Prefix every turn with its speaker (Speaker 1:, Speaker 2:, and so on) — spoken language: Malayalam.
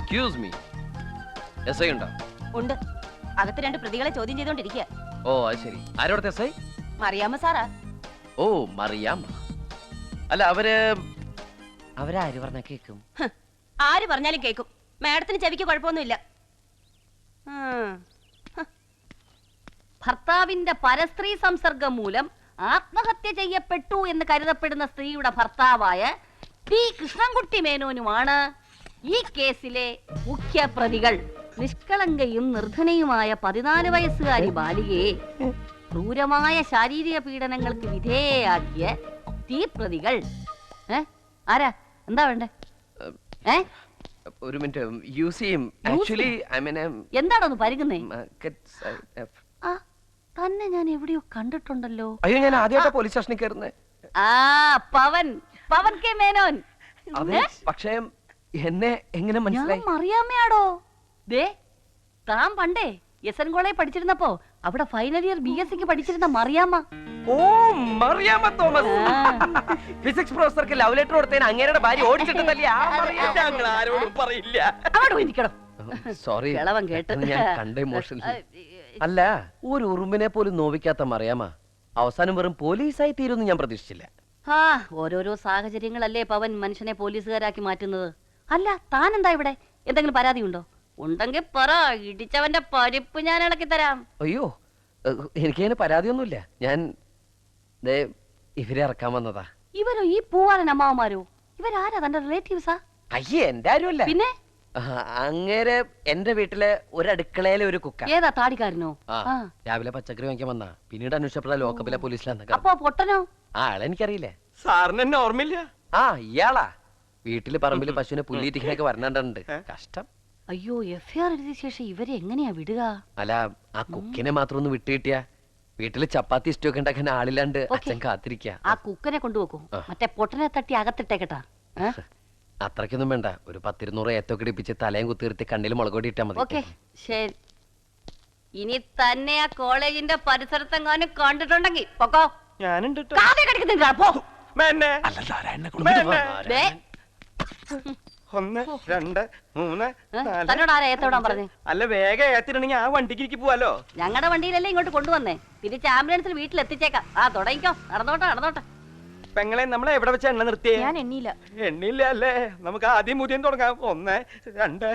Speaker 1: എക്സ്ക്യൂസ് മീ, എസ് ഐ ഉണ്ടോ?
Speaker 2: ഉണ്ട്. അകത്ത് രണ്ട് പ്രതികളെ ചോദ്യം ചെയ്തോണ്ടിരിക്കുക.
Speaker 1: ഓ അത് ശരി. ആരോടത്തെ എസ് ഐ?
Speaker 2: മറിയാമ്മ സാറാ.
Speaker 1: ഓ മറിയാമ്മ. അല്ല അവരാര് പറഞ്ഞ കേക്കും?
Speaker 2: ആര് പറഞ്ഞാലും കേക്കും. മാഡത്തിന് ചെവിക്ക് കുഴപ്പമൊന്നുമില്ല.
Speaker 3: ഭർത്താവിന്റെ പരസ്ത്രീ സംസർഗം മൂലം ആത്മഹത്യ ചെയ്യപ്പെട്ടു എന്ന് കരുതപ്പെടുന്ന സ്ത്രീയുടെ ഭർത്താവായ ടി കൃഷ്ണൻകുട്ടി മേനോനുമാണ് ഈ കേസിലെ മുഖ്യ പ്രതികൾ. നിഷ്കളങ്കയും നിർധനയുമായ 14 വയസ്സുകാരി ബാലികയെ ക്രൂരമായ ശാരീരിക പീഡനങ്ങൾക്ക് വിധേയയാക്കിയ ഈ പ്രതികൾ. ആരാ? എന്താ വേണ്ടേ?
Speaker 1: ഒരു മിനിറ്റ് യൂസ് ചെയ്യും. ആക്ച്വലി ഐ മീൻ
Speaker 3: എന്താണോ പരുകുന്നേ? തന്നെ ഞാൻ എവിടെയോ കണ്ടിട്ടുണ്ടല്ലോ.
Speaker 1: അയ്യോ, ഞാൻ ആദ്യമായിട്ട് പോലീസ് സ്റ്റേഷനിൽ കയറുന്നേ.
Speaker 3: പവൻ കെ മേനോൻ.
Speaker 1: പക്ഷേ എന്നെ എങ്ങനെ മനസ്സിലായി?
Speaker 3: അറിയാമയാടോ. ദേ താൻ പണ്ടേ എസ് എൻ കോളേജിൽ പഠിച്ചിരുന്നപ്പോ അവിടെ ഫൈനൽ ഇയർ BSc പഠിച്ചിരുന്ന മറിയാമ്മ.
Speaker 1: ഓ മറിയാമ്മ തോമസ്. ഫിസിക്സ് പ്രൊഫസർക്ക് ലവ് ലെറ്റർ കൊടുത്തതിന് അങ്ങേരുടെ ഭാര്യ ഓടിച്ചിട്ടല്ലേ? ആരോടും പറയില്ല. സോറി, ഞാൻ കണ്ട ഇമോഷണൽ. അല്ല, ഒരു ഉറുമ്പിനെ പോലും നോവിക്കാത്ത മറിയാമ്മ അവസാനം വെറും പോലീസായി തീരുമെന്ന് ഞാൻ പ്രതീക്ഷിച്ചില്ല.
Speaker 3: ഓരോരോ സാഹചര്യങ്ങളല്ലേ പവൻ മനുഷ്യനെ പോലീസുകാരാക്കി മാറ്റുന്നത്. അല്ല, താൻ എന്താ ഇവിടെ? എന്തെങ്കിലും പരാതി ഉണ്ടോ? ഉണ്ടെങ്കിൽ പറ, ഇടിച്ചവന്റെ പരിപ്പ് ഞാൻ ഇളക്കി തരാം.
Speaker 1: അയ്യോ, എനിക്കതിന് പരാതിയൊന്നുമില്ല. ഞാൻ ഇവരെ ഇറക്കാൻ വന്നതാ.
Speaker 3: ഇവരോ? ഈ പൂവാലൻ അമ്മാവന്മാരോ? ഇവരാരാ? തന്റെ റിലേറ്റീവ്സാ?
Speaker 1: അയ്യേ, എന്റെ ആരുമല്ല.
Speaker 3: പിന്നെ
Speaker 1: അങ്ങേരെ എന്റെ വീട്ടിലെ ഒരു അടുക്കളയിലെ ഒരു കുക്ക.
Speaker 3: ഏതാ? താടിക്കാരനോ?
Speaker 1: രാവിലെ പച്ചക്കറി വാങ്ങിക്കാൻ വന്നാ. പിന്നീട് അന്വേഷിച്ചപ്പോഴാ ലോക്കപ്പിലെ പോലീസിലാന്ന്.
Speaker 3: അപ്പൊ പൊട്ടനോ?
Speaker 1: ആളെനിക്കറിയില്ലേ.
Speaker 4: സാറിന് എന്നെ ഓർമ്മയില്ല?
Speaker 1: ഇയാളാ വീട്ടില് പറമ്പില് പശുവിനെ പുല്ലിരിക്കണൊക്കെ വരണുണ്ട്. കഷ്ടം.
Speaker 3: അയ്യോ, FIR എഴുതിയ ശേഷം ഇവരെ എങ്ങനെയാ വിടുക?
Speaker 1: അല്ല, ആ കുക്കിനെ മാത്രം ഒന്ന് വിട്ടുകിട്ടിയ വീട്ടില് ചപ്പാത്തി ഇഷ്ടം ഒക്കെ ഉണ്ടാക്കാൻ ആളില്ലാണ്ട് അച്ഛൻ കാത്തിരിക്ക.
Speaker 3: ആ കുക്കനെ കൊണ്ടുപോക്കൂ. മറ്റേ പൊട്ടനെ തട്ടി അകത്തിട്ടേക്കട്ടാ.
Speaker 1: അത്രയ്ക്കൊന്നും വേണ്ട. ഒരു 10-200 ഏത്തൊക്കെ ഇടിപ്പിച്ച് തലയും കുത്തിർത്തി കണ്ണിൽ മുളകൊടി ഇട്ടാ മതി.
Speaker 3: ഓക്കെ, ശരി. ഇനി തന്നെ ആ കോളേജിന്റെ പരിസരത്തെങ്ങാനും കണ്ടിട്ടുണ്ടെങ്കിൽ പൊക്കോ.
Speaker 4: ഞാനുണ്ട്. ഒന്ന്, രണ്ട്, മൂന്ന്,
Speaker 3: തന്നോട് ആരാ ഏത്തോടാൻ പറഞ്ഞു?
Speaker 4: അല്ല, വേഗം ഏത്തിട്ടുണ്ടെങ്കിൽ ആ വണ്ടിക്ക് പോവാലോ.
Speaker 3: ഞങ്ങളുടെ വണ്ടിയിലല്ലേ ഇങ്ങോട്ട് കൊണ്ടുവന്നേ. തിരിച്ച് ആംബുലൻസിൽ വീട്ടിൽ എത്തിച്ചേക്കാം. തുടങ്ങിക്കോ. നടന്നോട്ടെ.
Speaker 4: പെങ്ങളെ, നമ്മളെ എവിടെ വെച്ച എണ്ണ നിർത്തിയേ?
Speaker 2: ഞാൻ എണ്ണിയില്ല.
Speaker 4: എണ്ണില്ല അല്ലേ? നമുക്ക് ആദ്യം മുതിയും തുടങ്ങാം. 1, 2